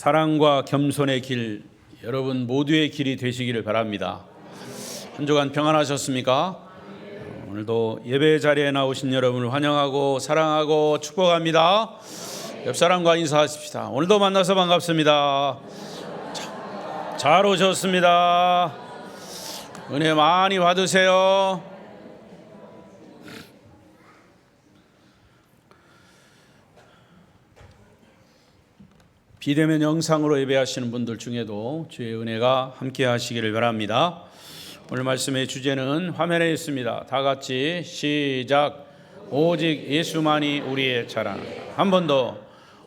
사랑과 겸손의 길, 여러분 모두의 길이 되시기를 바랍니다. 한 주간 평안하셨습니까? 오늘도 예배 자리에 나오신 여러분을 환영하고 사랑하고 축복합니다. 옆 사람과 인사하십시다. 오늘도 만나서 반갑습니다. 잘 오셨습니다. 은혜 많이 받으세요. 비대면 영상으로 예배하시는 분들 중에도 주의 은혜가 함께 하시기를 바랍니다. 오늘 말씀의 주제는 화면에 있습니다. 다 같이 시작. 오직 예수만이 우리의 자랑. 한 번 더.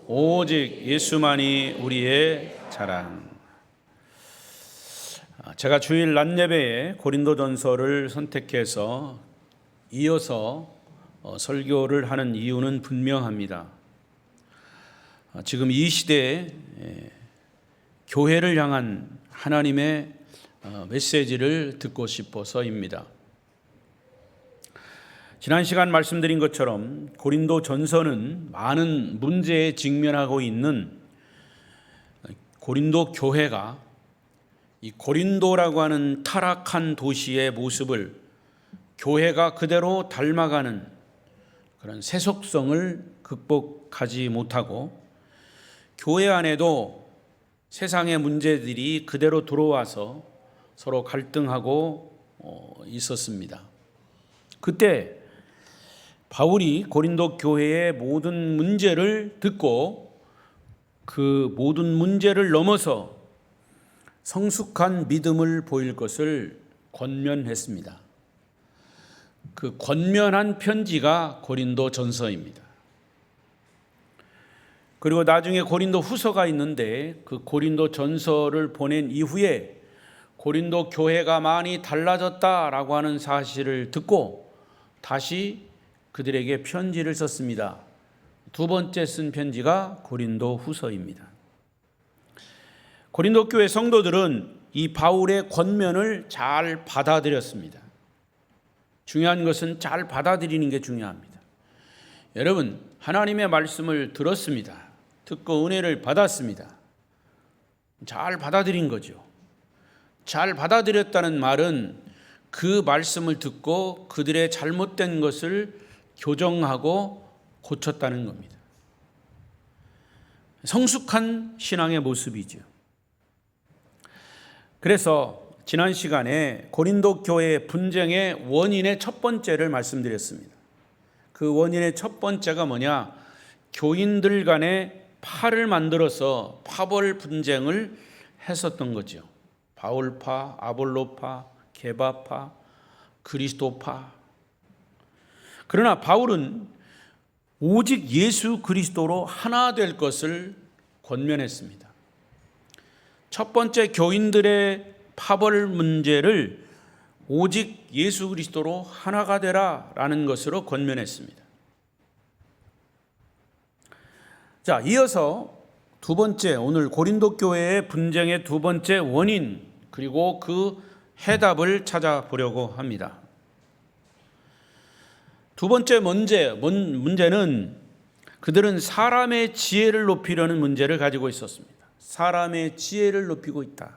오직 예수만이 우리의 자랑. 제가 주일 낮 예배에 고린도전서를 선택해서 이어서 설교를 하는 이유는 분명합니다. 지금 이 시대에 교회를 향한 하나님의 메시지를 듣고 싶어서입니다. 지난 시간 말씀드린 것처럼 고린도전서는 많은 문제에 직면하고 있는 고린도 교회가 이 고린도라고 하는 타락한 도시의 모습을 교회가 그대로 닮아가는 그런 세속성을 극복하지 못하고 교회 안에도 세상의 문제들이 그대로 들어와서 서로 갈등하고 있었습니다. 그때 바울이 고린도 교회의 모든 문제를 듣고 그 모든 문제를 넘어서 성숙한 믿음을 보일 것을 권면했습니다. 그 권면한 편지가 고린도전서입니다. 그리고 나중에 고린도 후서가 있는데 그 고린도 전서를 보낸 이후에 고린도 교회가 많이 달라졌다라고 하는 사실을 듣고 다시 그들에게 편지를 썼습니다. 두 번째 쓴 편지가 고린도 후서입니다. 고린도 교회 성도들은 이 바울의 권면을 잘 받아들였습니다. 중요한 것은 잘 받아들이는 게 중요합니다. 여러분, 하나님의 말씀을 들었습니다. 듣고 은혜를 받았습니다. 잘 받아들인 거죠. 잘 받아들였다는 말은 그 말씀을 듣고 그들의 잘못된 것을 교정하고 고쳤다는 겁니다. 성숙한 신앙의 모습이죠. 그래서 지난 시간에 고린도 교회의 분쟁의 원인의 첫 번째를 말씀드렸습니다. 그 원인의 첫 번째가 뭐냐? 교인들 간에 파를 만들어서 파벌 분쟁을 했었던 거죠. 바울파, 아볼로파, 게바파, 그리스도파. 그러나 바울은 오직 예수 그리스도로 하나 될 것을 권면했습니다. 첫 번째 교인들의 파벌 문제를 오직 예수 그리스도로 하나가 되라라는 것으로 권면했습니다. 자, 이어서 두 번째, 오늘 고린도 교회의 분쟁의 두 번째 원인 그리고 그 해답을 찾아보려고 합니다. 두 번째 문제는 그들은 사람의 지혜를 높이려는 문제를 가지고 있었습니다. 사람의 지혜를 높이고 있다.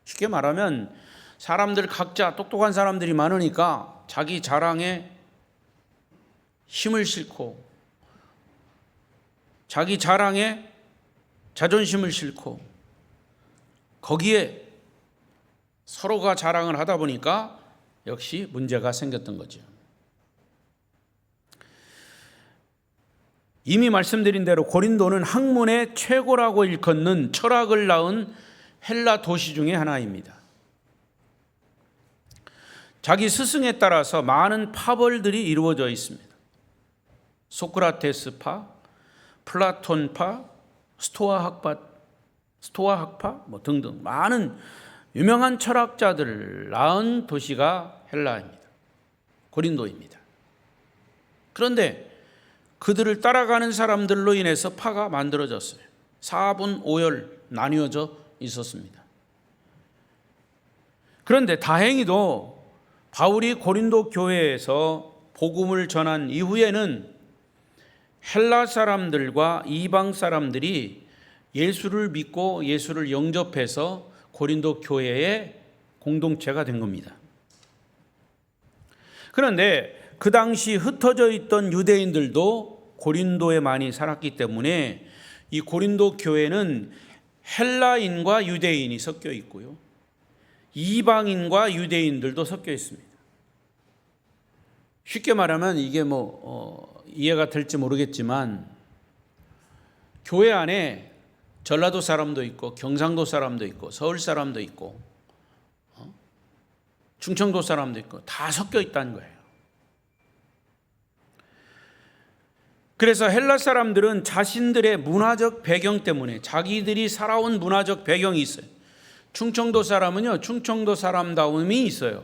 쉽게 말하면 사람들 각자 똑똑한 사람들이 많으니까 자기 자랑에 힘을 싣고 자기 자랑에 자존심을 싣고 거기에 서로가 자랑을 하다 보니까 역시 문제가 생겼던 거죠. 이미 말씀드린 대로 고린도는 학문의 최고라고 일컫는 철학을 낳은 헬라 도시 중에 하나입니다. 자기 스승에 따라서 많은 파벌들이 이루어져 있습니다. 소크라테스파, 플라톤파, 스토아 학파 등등 많은 유명한 철학자들을 낳은 도시가 헬라입니다. 고린도입니다. 그런데 그들을 따라가는 사람들로 인해서 파가 만들어졌어요. 4분 5열 나뉘어져 있었습니다. 그런데 다행히도 바울이 고린도 교회에서 복음을 전한 이후에는 헬라 사람들과 이방 사람들이 예수를 믿고 예수를 영접해서 고린도 교회의 공동체가 된 겁니다. 그런데 그 당시 흩어져 있던 유대인들도 고린도에 많이 살았기 때문에 이 고린도 교회는 헬라인과 유대인이 섞여 있고요, 이방인과 유대인들도 섞여 있습니다. 쉽게 말하면 이게 이해가 될지 모르겠지만, 교회 안에 전라도 사람도 있고 경상도 사람도 있고 서울 사람도 있고 충청도 사람도 있고 다 섞여 있다는 거예요. 그래서 헬라 사람들은 자신들의 문화적 배경 때문에 자기들이 살아온 문화적 배경이 있어요. 충청도 사람은요, 충청도 사람다움이 있어요.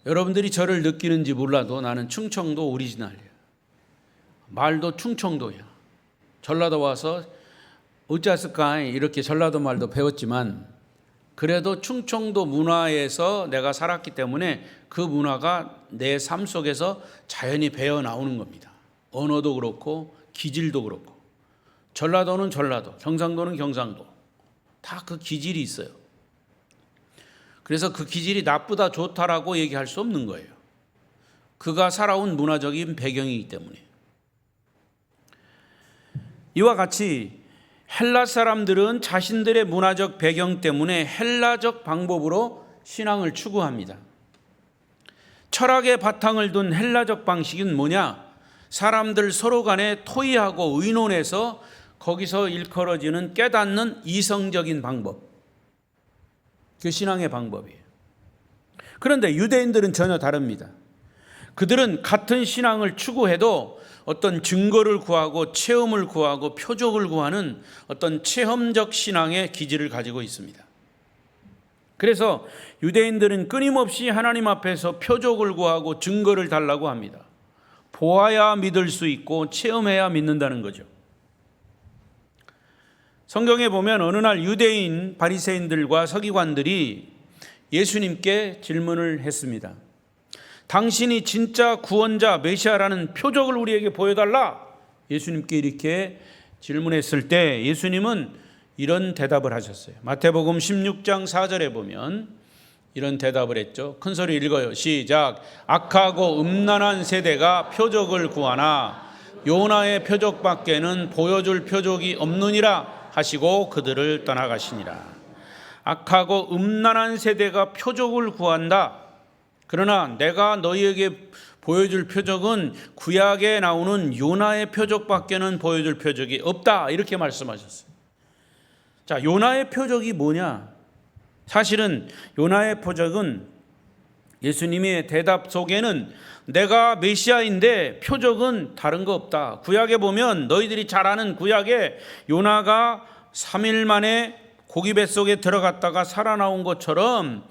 여러분들이 저를 느끼는지 몰라도 나는 충청도 오리지널이에요. 말도 충청도야. 전라도 와서 어쩌을까 이렇게 전라도 말도 배웠지만, 그래도 충청도 문화에서 내가 살았기 때문에 그 문화가 내 삶 속에서 자연히 배어 나오는 겁니다. 언어도 그렇고 기질도 그렇고. 전라도는 전라도, 경상도는 경상도, 다 그 기질이 있어요. 그래서 그 기질이 나쁘다 좋다라고 얘기할 수 없는 거예요. 그가 살아온 문화적인 배경이기 때문에. 이와 같이 헬라 사람들은 자신들의 문화적 배경 때문에 헬라적 방법으로 신앙을 추구합니다. 철학의 바탕을 둔 헬라적 방식은 뭐냐? 사람들 서로 간에 토의하고 의논해서 거기서 일컬어지는 깨닫는 이성적인 방법, 그 신앙의 방법이에요. 그런데 유대인들은 전혀 다릅니다. 그들은 같은 신앙을 추구해도 어떤 증거를 구하고 체험을 구하고 표적을 구하는 어떤 체험적 신앙의 기질을 가지고 있습니다. 그래서 유대인들은 끊임없이 하나님 앞에서 표적을 구하고 증거를 달라고 합니다. 보아야 믿을 수 있고 체험해야 믿는다는 거죠. 성경에 보면 어느 날 유대인 바리새인들과 서기관들이 예수님께 질문을 했습니다. 당신이 진짜 구원자 메시아라는 표적을 우리에게 보여달라. 예수님께 이렇게 질문했을 때 예수님은 이런 대답을 하셨어요. 마태복음 16장 4절에 보면 이런 대답을 했죠. 큰 소리 읽어요. 시작. 악하고 음란한 세대가 표적을 구하나 요나의 표적밖에는 보여줄 표적이 없느니라 하시고 그들을 떠나가시니라. 악하고 음란한 세대가 표적을 구한다. 그러나 내가 너희에게 보여줄 표적은 구약에 나오는 요나의 표적밖에는 보여줄 표적이 없다. 이렇게 말씀하셨어요. 자, 요나의 표적이 뭐냐? 사실은 요나의 표적은 예수님의 대답 속에는 내가 메시아인데 표적은 다른 거 없다. 구약에 보면 너희들이 잘 아는 구약에 요나가 3일 만에 고기 뱃속에 들어갔다가 살아나온 것처럼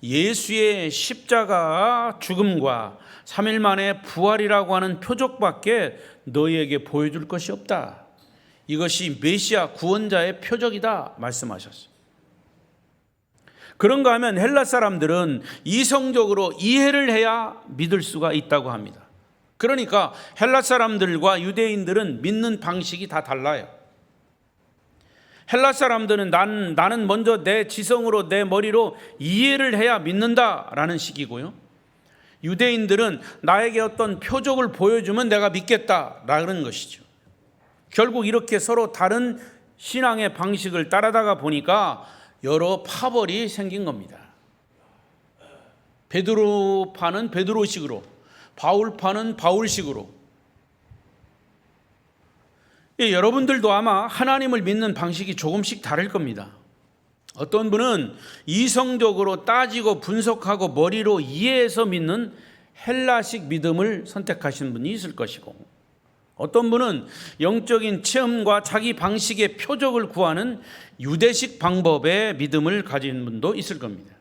예수의 십자가 죽음과 3일 만에 부활이라고 하는 표적밖에 너희에게 보여줄 것이 없다. 이것이 메시아 구원자의 표적이다 말씀하셨어요. 그런가 하면 헬라 사람들은 이성적으로 이해를 해야 믿을 수가 있다고 합니다. 그러니까 헬라 사람들과 유대인들은 믿는 방식이 다 달라요. 헬라 사람들은 나는 먼저 내 지성으로 내 머리로 이해를 해야 믿는다라는 식이고요. 유대인들은 나에게 어떤 표적을 보여주면 내가 믿겠다라는 것이죠. 결국 이렇게 서로 다른 신앙의 방식을 따라다가 보니까 여러 파벌이 생긴 겁니다. 베드로파는 베드로식으로, 바울파는 바울식으로. 여러분들도 아마 하나님을 믿는 방식이 조금씩 다를 겁니다. 어떤 분은 이성적으로 따지고 분석하고 머리로 이해해서 믿는 헬라식 믿음을 선택하신 분이 있을 것이고, 어떤 분은 영적인 체험과 자기 방식의 표적을 구하는 유대식 방법의 믿음을 가진 분도 있을 겁니다.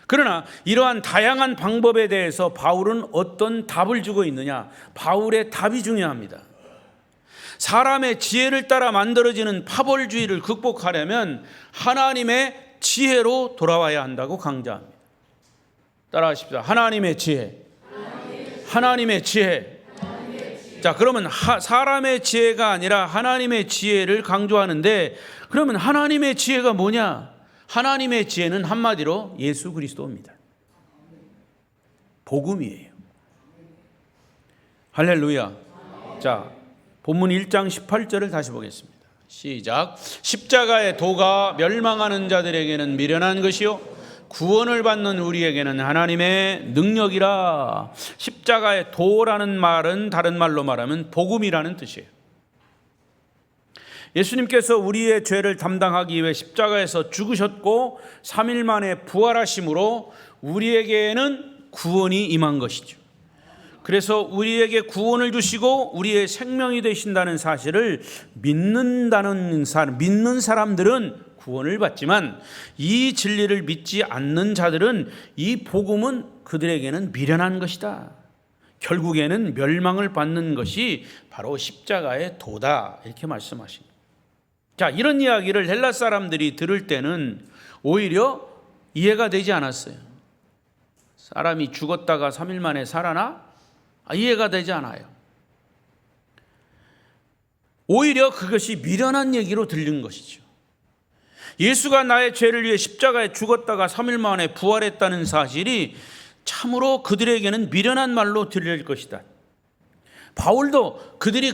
그러나 이러한 다양한 방법에 대해서 바울은 어떤 답을 주고 있느냐? 바울의 답이 중요합니다. 사람의 지혜를 따라 만들어지는 파벌주의를 극복하려면 하나님의 지혜로 돌아와야 한다고 강조합니다. 따라하십시오. 하나님의 지혜. 하나님의 지혜. 자, 그러면 사람의 지혜가 아니라 하나님의 지혜를 강조하는데, 그러면 하나님의 지혜가 뭐냐? 하나님의 지혜는 한마디로 예수 그리스도입니다. 복음이에요. 할렐루야. 자, 본문 1장 18절을 다시 보겠습니다. 시작. 십자가의 도가 멸망하는 자들에게는 미련한 것이요 구원을 받는 우리에게는 하나님의 능력이라. 십자가의 도라는 말은 다른 말로 말하면 복음이라는 뜻이에요. 예수님께서 우리의 죄를 담당하기 위해 십자가에서 죽으셨고 3일 만에 부활하심으로 우리에게는 구원이 임한 것이죠. 그래서 우리에게 구원을 주시고 우리의 생명이 되신다는 사실을 믿는 사람들은 구원을 받지만, 이 진리를 믿지 않는 자들은 이 복음은 그들에게는 미련한 것이다. 결국에는 멸망을 받는 것이 바로 십자가의 도다, 이렇게 말씀하십니다. 자, 이런 이야기를 헬라 사람들이 들을 때는 오히려 이해가 되지 않았어요. 사람이 죽었다가 3일 만에 살아나? 이해가 되지 않아요. 오히려 그것이 미련한 얘기로 들린 것이죠. 예수가 나의 죄를 위해 십자가에 죽었다가 3일 만에 부활했다는 사실이 참으로 그들에게는 미련한 말로 들릴 것이다. 바울도 그들이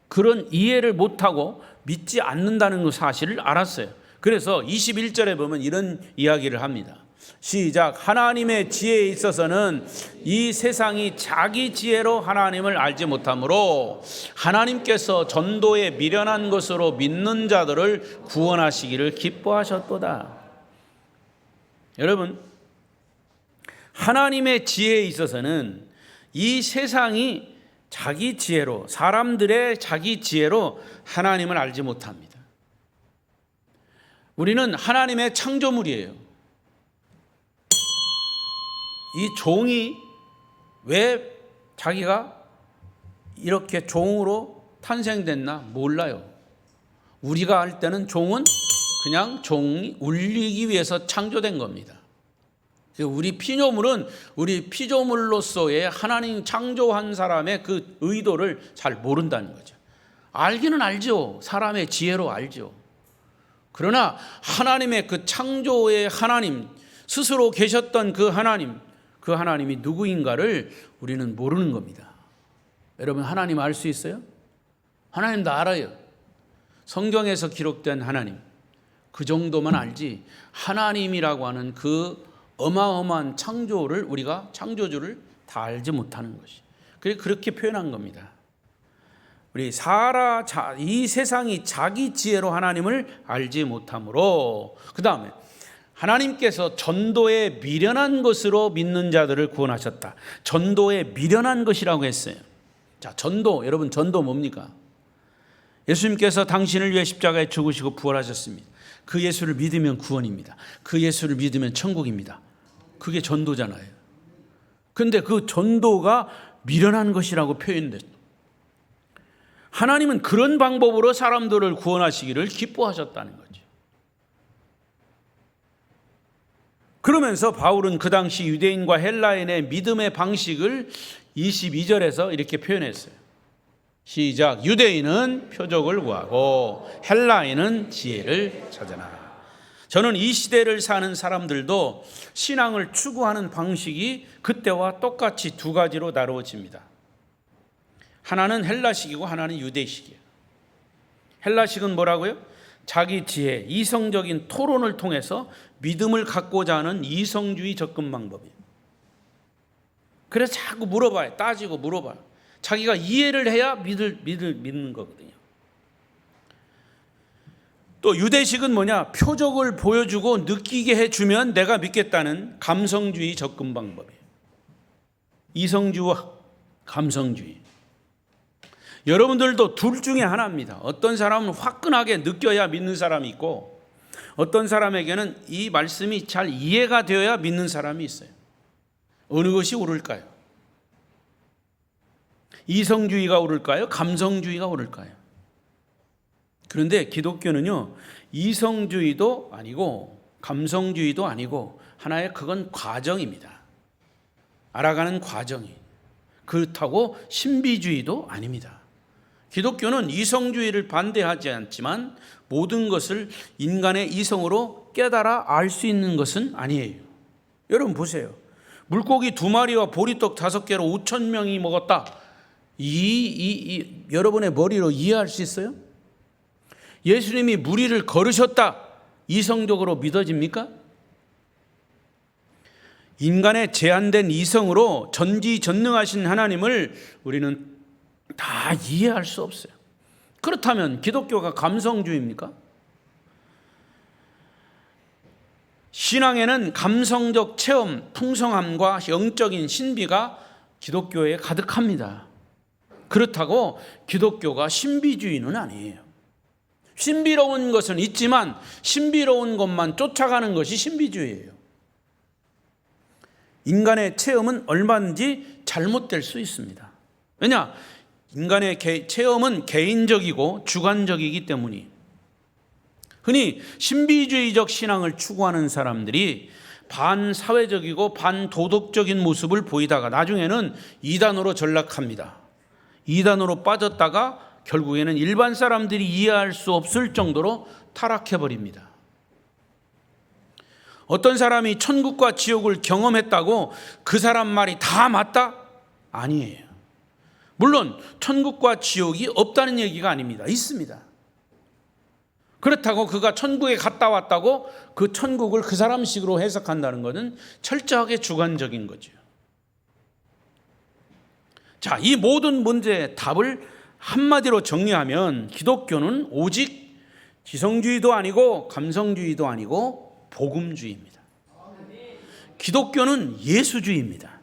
그런 이해를 못하고 믿지 않는다는 그 사실을 알았어요. 그래서 21절에 보면 이런 이야기를 합니다. 시작. 하나님의 지혜에 있어서는 이 세상이 자기 지혜로 하나님을 알지 못하므로 하나님께서 전도에 미련한 것으로 믿는 자들을 구원하시기를 기뻐하셨도다. 여러분, 하나님의 지혜에 있어서는 이 세상이 자기 지혜로, 사람들의 자기 지혜로 하나님을 알지 못합니다. 우리는 하나님의 창조물이에요. 이 종이 왜 자기가 이렇게 종으로 탄생됐나 몰라요. 우리가 할 때는 종은 그냥 종이 울리기 위해서 창조된 겁니다. 우리 피조물은 우리 피조물로서의 하나님 창조한 사람의 그 의도를 잘 모른다는 거죠. 알기는 알죠. 사람의 지혜로 알죠. 그러나 하나님의 그 창조의 하나님, 스스로 계셨던 그 하나님이 누구인가를 우리는 모르는 겁니다. 여러분, 하나님 알 수 있어요? 하나님 다 알아요. 성경에서 기록된 하나님, 그 정도만 알지 하나님이라고 하는 그 어마어마한 창조주를 다 알지 못하는 것이. 그렇게 표현한 겁니다. 이 세상이 자기 지혜로 하나님을 알지 못하므로, 그 다음에 하나님께서 전도에 미련한 것으로 믿는 자들을 구원하셨다. 전도에 미련한 것이라고 했어요. 자, 여러분, 전도 뭡니까? 예수님께서 당신을 위해 십자가에 죽으시고 부활하셨습니다. 그 예수를 믿으면 구원입니다. 그 예수를 믿으면 천국입니다. 그게 전도잖아요. 그런데 그 전도가 미련한 것이라고 표현됐죠. 하나님은 그런 방법으로 사람들을 구원하시기를 기뻐하셨다는 거죠. 그러면서 바울은 그 당시 유대인과 헬라인의 믿음의 방식을 22절에서 이렇게 표현했어요. 시작. 유대인은 표적을 구하고 헬라인은 지혜를 찾으나. 저는 이 시대를 사는 사람들도 신앙을 추구하는 방식이 그때와 똑같이 두 가지로 나누어집니다. 하나는 헬라식이고 하나는 유대식이에요. 헬라식은 뭐라고요? 자기 지혜, 이성적인 토론을 통해서 믿음을 갖고자 하는 이성주의 접근 방법이에요. 그래서 자꾸 물어봐요. 따지고 물어봐요. 자기가 이해를 해야 믿는 거거든요. 또 유대식은 뭐냐? 표적을 보여주고 느끼게 해주면 내가 믿겠다는 감성주의 접근 방법이에요. 이성주의와 감성주의. 여러분들도 둘 중에 하나입니다. 어떤 사람은 화끈하게 느껴야 믿는 사람이 있고, 어떤 사람에게는 이 말씀이 잘 이해가 되어야 믿는 사람이 있어요. 어느 것이 옳을까요? 이성주의가 옳을까요? 감성주의가 옳을까요? 그런데 기독교는요, 이성주의도 아니고 감성주의도 아니고 하나의 그건 과정입니다. 알아가는 과정이. 그렇다고 신비주의도 아닙니다. 기독교는 이성주의를 반대하지 않지만 모든 것을 인간의 이성으로 깨달아 알 수 있는 것은 아니에요. 여러분 보세요. 물고기 2마리와 보리떡 5개로 5,000명이 먹었다. 여러분의 머리로 이해할 수 있어요? 예수님이 무리를 걸으셨다. 이성적으로 믿어집니까? 인간의 제한된 이성으로 전지전능하신 하나님을 우리는 다 이해할 수 없어요. 그렇다면 기독교가 감성주의입니까? 신앙에는 감성적 체험, 풍성함과 영적인 신비가 기독교에 가득합니다. 그렇다고 기독교가 신비주의는 아니에요. 신비로운 것은 있지만 신비로운 것만 쫓아가는 것이 신비주의예요. 인간의 체험은 얼마든지 잘못될 수 있습니다. 왜냐? 인간의 체험은 개인적이고 주관적이기 때문이. 흔히 신비주의적 신앙을 추구하는 사람들이 반사회적이고 반도덕적인 모습을 보이다가 나중에는 이단으로 전락합니다. 이단으로 빠졌다가 결국에는 일반 사람들이 이해할 수 없을 정도로 타락해버립니다. 어떤 사람이 천국과 지옥을 경험했다고 그 사람 말이 다 맞다? 아니에요. 물론 천국과 지옥이 없다는 얘기가 아닙니다. 있습니다. 그렇다고 그가 천국에 갔다 왔다고 그 천국을 그 사람식으로 해석한다는 것은 철저하게 주관적인 거죠. 자, 이 모든 문제의 답을 한마디로 정리하면 기독교는 오직 지성주의도 아니고 감성주의도 아니고 복음주의입니다. 기독교는 예수주의입니다.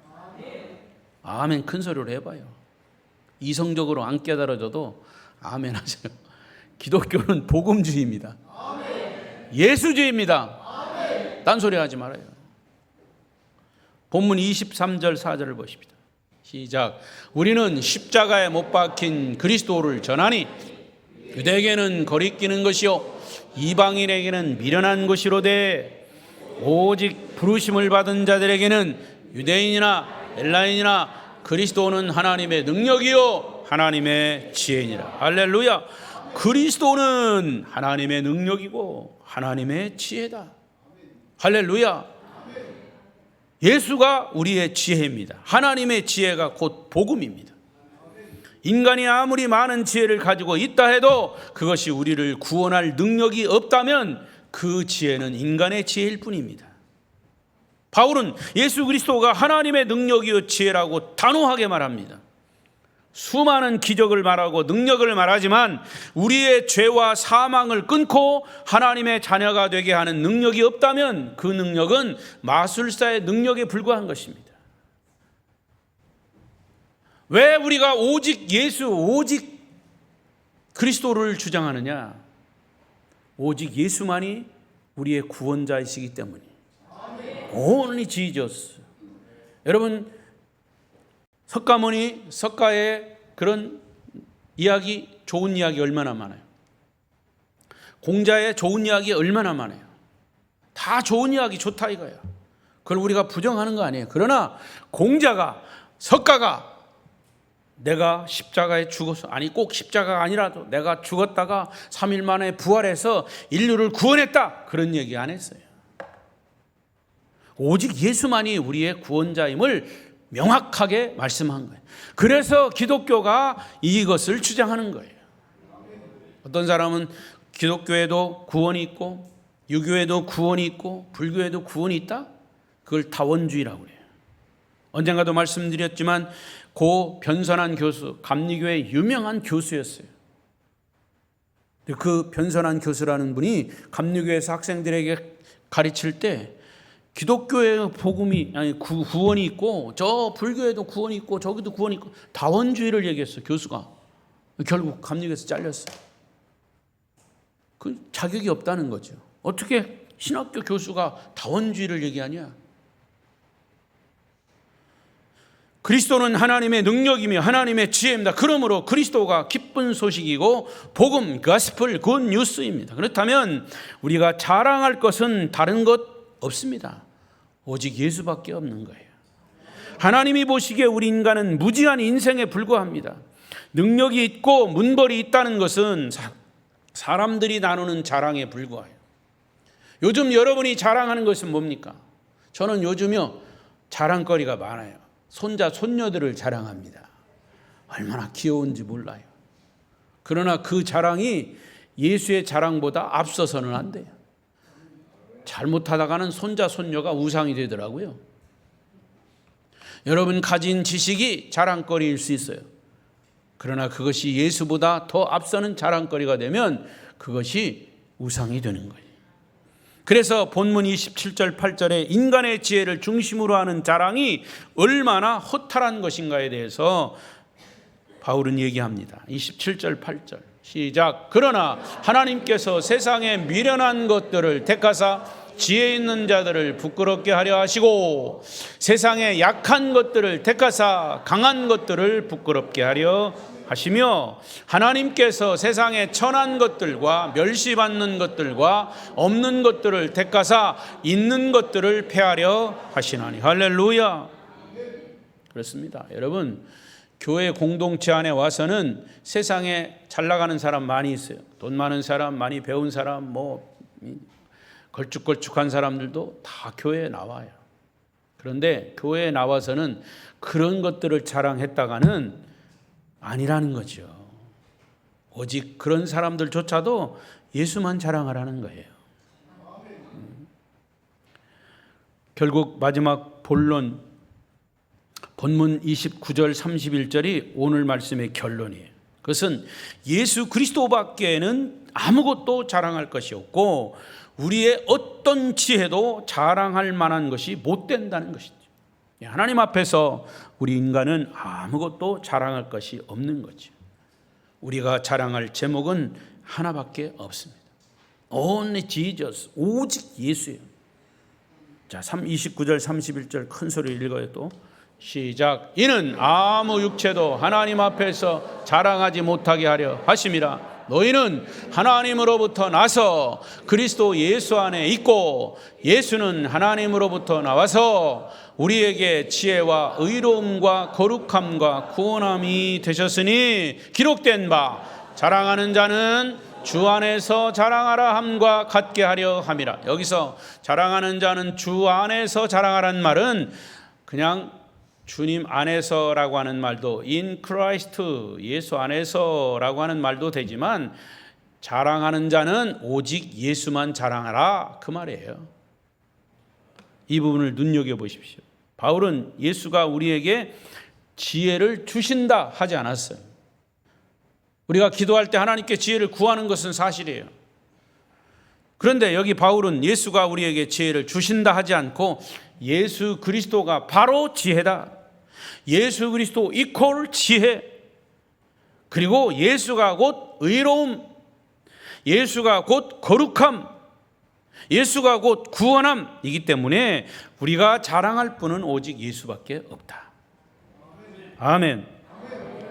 아멘 큰 소리로 해봐요. 이성적으로 안 깨달아져도 아멘 하세요. 기독교는 복음주의입니다. 예수주의입니다. 딴소리 하지 말아요. 본문 23절 4절을 보십시다. 시작. 우리는 십자가에 못 박힌 그리스도를 전하니 유대에게는 거리끼는 것이요 이방인에게는 미련한 것이로되 오직 부르심을 받은 자들에게는 유대인이나 헬라인이나 그리스도는 하나님의 능력이요 하나님의 지혜니라. 할렐루야. 그리스도는 하나님의 능력이고 하나님의 지혜다. 할렐루야. 예수가 우리의 지혜입니다. 하나님의 지혜가 곧 복음입니다. 인간이 아무리 많은 지혜를 가지고 있다 해도 그것이 우리를 구원할 능력이 없다면 그 지혜는 인간의 지혜일 뿐입니다. 바울은 예수 그리스도가 하나님의 능력이요 지혜라고 단호하게 말합니다. 수많은 기적을 말하고 능력을 말하지만 우리의 죄와 사망을 끊고 하나님의 자녀가 되게 하는 능력이 없다면 그 능력은 마술사의 능력에 불과한 것입니다. 왜 우리가 오직 예수, 오직 그리스도를 주장하느냐? 오직 예수만이 우리의 구원자이시기 때문이에요. Only Jesus. 여러분 석가모니, 석가의 그런 이야기, 좋은 이야기 얼마나 많아요. 공자의 좋은 이야기 얼마나 많아요. 다 좋은 이야기 좋다 이거예요. 그걸 우리가 부정하는 거 아니에요. 그러나 공자가, 석가가 내가 십자가에 죽어서, 아니 꼭 십자가가 아니라도 내가 죽었다가 3일 만에 부활해서 인류를 구원했다, 그런 얘기 안 했어요. 오직 예수만이 우리의 구원자임을 명확하게 말씀한 거예요. 그래서 기독교가 이것을 주장하는 거예요. 어떤 사람은 기독교에도 구원이 있고 유교에도 구원이 있고 불교에도 구원이 있다? 그걸 다원주의라고 해요. 언젠가도 말씀드렸지만 고 변선한 교수, 감리교의 유명한 교수였어요. 그 변선한 교수라는 분이 감리교에서 학생들에게 가르칠 때 기독교에 복음이, 아니 구원이 있고 저 불교에도 구원이 있고 저기도 구원이 있고 다원주의를 얘기했어요. 교수가. 결국 감리교에서 잘렸어요. 그 자격이 없다는 거죠. 어떻게 신학교 교수가 다원주의를 얘기하냐? 그리스도는 하나님의 능력이며 하나님의 지혜입니다. 그러므로 그리스도가 기쁜 소식이고 복음, 가스펠, 굿 뉴스입니다. 그렇다면 우리가 자랑할 것은 다른 것 없습니다. 오직 예수밖에 없는 거예요. 하나님이 보시기에 우리 인간은 무지한 인생에 불과합니다. 능력이 있고 문벌이 있다는 것은 사람들이 나누는 자랑에 불과해요. 요즘 여러분이 자랑하는 것은 뭡니까? 저는 요즘요 자랑거리가 많아요. 손자 손녀들을 자랑합니다. 얼마나 귀여운지 몰라요. 그러나 그 자랑이 예수의 자랑보다 앞서서는 안 돼요. 잘못하다가는 손자 손녀가 우상이 되더라고요. 여러분 가진 지식이 자랑거리일 수 있어요. 그러나 그것이 예수보다 더 앞서는 자랑거리가 되면 그것이 우상이 되는 거예요. 그래서 본문 27절 8절에 인간의 지혜를 중심으로 하는 자랑이 얼마나 허탈한 것인가에 대해서 바울은 얘기합니다. 27절 8절 시작. 그러나 하나님께서 세상에 미련한 것들을 택하사 지혜 있는 자들을 부끄럽게 하려 하시고 세상에 약한 것들을 택하사 강한 것들을 부끄럽게 하려 하시며 하나님께서 세상에 천한 것들과 멸시받는 것들과 없는 것들을 택하사 있는 것들을 폐하려 하시나니. 할렐루야. 그렇습니다. 여러분 교회 공동체 안에 와서는 세상에 잘 나가는 사람 많이 있어요. 돈 많은 사람, 많이 배운 사람, 걸쭉걸쭉한 사람들도 다 교회에 나와요. 그런데 교회에 나와서는 그런 것들을 자랑했다가는 아니라는 거죠. 오직 그런 사람들조차도 예수만 자랑하라는 거예요. 결국 마지막 본론 본문 29절 31절이 오늘 말씀의 결론이에요. 그것은 예수 그리스도밖에는 아무것도 자랑할 것이 없고 우리의 어떤 지혜도 자랑할 만한 것이 못 된다는 것이죠. 하나님 앞에서 우리 인간은 아무것도 자랑할 것이 없는 거죠. 우리가 자랑할 제목은 하나밖에 없습니다. Only Jesus, 오직 예수예요. 자, 29절 31절 큰 소리로 읽어요. 또 시작. 이는 아무 육체도 하나님 앞에서 자랑하지 못하게 하려 하심이라. 너희는 하나님으로부터 나서 그리스도 예수 안에 있고 예수는 하나님으로부터 나와서 우리에게 지혜와 의로움과 거룩함과 구원함이 되셨으니 기록된 바 자랑하는 자는 주 안에서 자랑하라 함과 같게 하려 함이라. 여기서 자랑하는 자는 주 안에서 자랑하라는 말은 그냥 주님 안에서라고 하는 말도 in Christ 예수 안에서라고 하는 말도 되지만 자랑하는 자는 오직 예수만 자랑하라 그 말이에요. 이 부분을 눈여겨보십시오. 바울은 예수가 우리에게 지혜를 주신다 하지 않았어요. 우리가 기도할 때 하나님께 지혜를 구하는 것은 사실이에요. 그런데 여기 바울은 예수가 우리에게 지혜를 주신다 하지 않고 예수 그리스도가 바로 지혜다. 예수 그리스도 이퀄 지혜. 그리고 예수가 곧 의로움. 예수가 곧 거룩함. 예수가 곧 구원함이기 때문에 우리가 자랑할 분은 오직 예수밖에 없다. 아멘.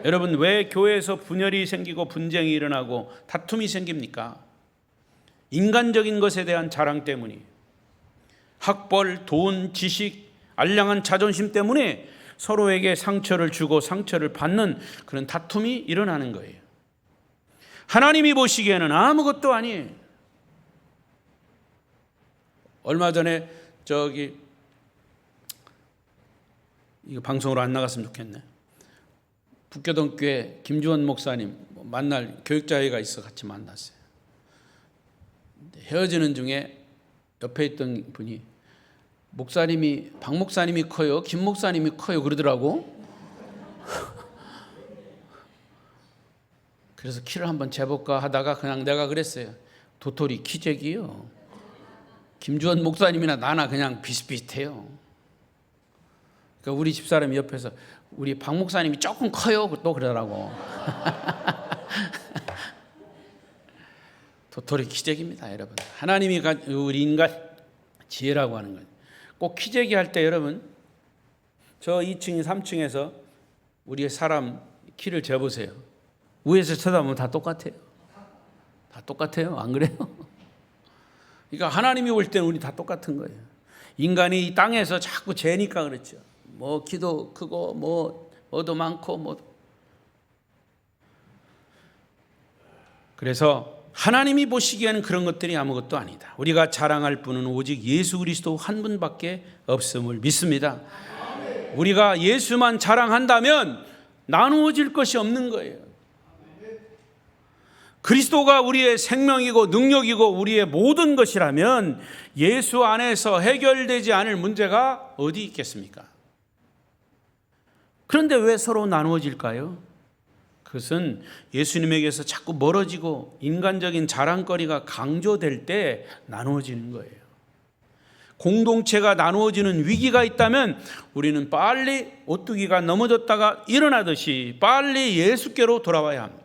여러분 왜 교회에서 분열이 생기고 분쟁이 일어나고 다툼이 생깁니까? 인간적인 것에 대한 자랑 때문이에요. 학벌, 돈, 지식, 알량한 자존심 때문에 서로에게 상처를 주고 상처를 받는 그런 다툼이 일어나는 거예요. 하나님이 보시기에는 아무것도 아니에요. 얼마 전에 이거 방송으로 안 나갔으면 좋겠네. 북교동교회 김주원 목사님 만날 교육자회가 있어 같이 만났어요. 헤어지는 중에 옆에 있던 분이 목사님이 박 목사님이 커요, 김 목사님이 커요 그러더라고. 그래서 키를 한번 재볼까 하다가 그냥 내가 그랬어요. 도토리 키재기요. 김주원 목사님이나 나나 그냥 비슷비슷해요. 그러니까 우리 집사람이 옆에서 우리 박 목사님이 조금 커요 또 그러더라고. 도토리 키재기입니다, 여러분. 하나님이 우리 인간 지혜라고 하는 거예요. 꼭 키재기 할 때 여러분 저 2층, 3층에서 우리의 사람 키를 재보세요. 위에서 쳐다보면 다 똑같아요. 다 똑같아요. 안 그래요? 그러니까 하나님이 볼 때는 우리 다 똑같은 거예요. 인간이 이 땅에서 자꾸 재니까 그렇죠. 뭐 기도 크고 뭐도 많고 뭐. 그래서 하나님이 보시기에는 그런 것들이 아무것도 아니다. 우리가 자랑할 분은 오직 예수 그리스도 한 분밖에 없음을 믿습니다. 우리가 예수만 자랑한다면 나누어질 것이 없는 거예요. 그리스도가 우리의 생명이고 능력이고 우리의 모든 것이라면 예수 안에서 해결되지 않을 문제가 어디 있겠습니까? 그런데 왜 서로 나누어질까요? 그것은 예수님에게서 자꾸 멀어지고 인간적인 자랑거리가 강조될 때 나누어지는 거예요. 공동체가 나누어지는 위기가 있다면 우리는 빨리 오뚜기가 넘어졌다가 일어나듯이 빨리 예수께로 돌아와야 합니다.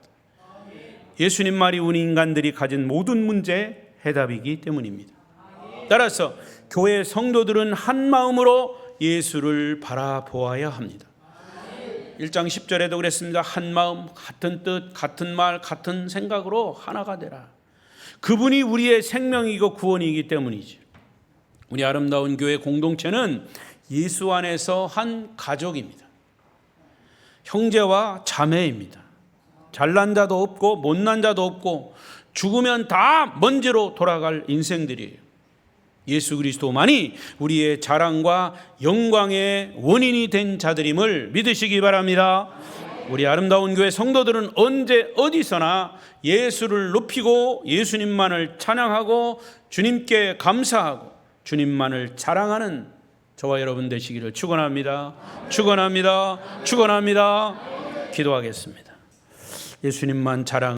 예수님 말이 우리 인간들이 가진 모든 문제의 해답이기 때문입니다. 따라서 교회 성도들은 한 마음으로 예수를 바라보아야 합니다. 1장 10절에도 그랬습니다. 한 마음, 같은 뜻, 같은 말, 같은 생각으로 하나가 되라. 그분이 우리의 생명이고 구원이기 때문이지. 우리 아름다운 교회 공동체는 예수 안에서 한 가족입니다. 형제와 자매입니다. 잘난 자도 없고 못난 자도 없고 죽으면 다 먼지로 돌아갈 인생들이에요. 예수 그리스도만이 우리의 자랑과 영광의 원인이 된 자들임을 믿으시기 바랍니다. 우리 아름다운 교회 성도들은 언제 어디서나 예수를 높이고 예수님만을 찬양하고 주님께 감사하고 주님만을 자랑하는 저와 여러분 되시기를 축원합니다. 축원합니다. 축원합니다. 기도하겠습니다. 예수님만 자랑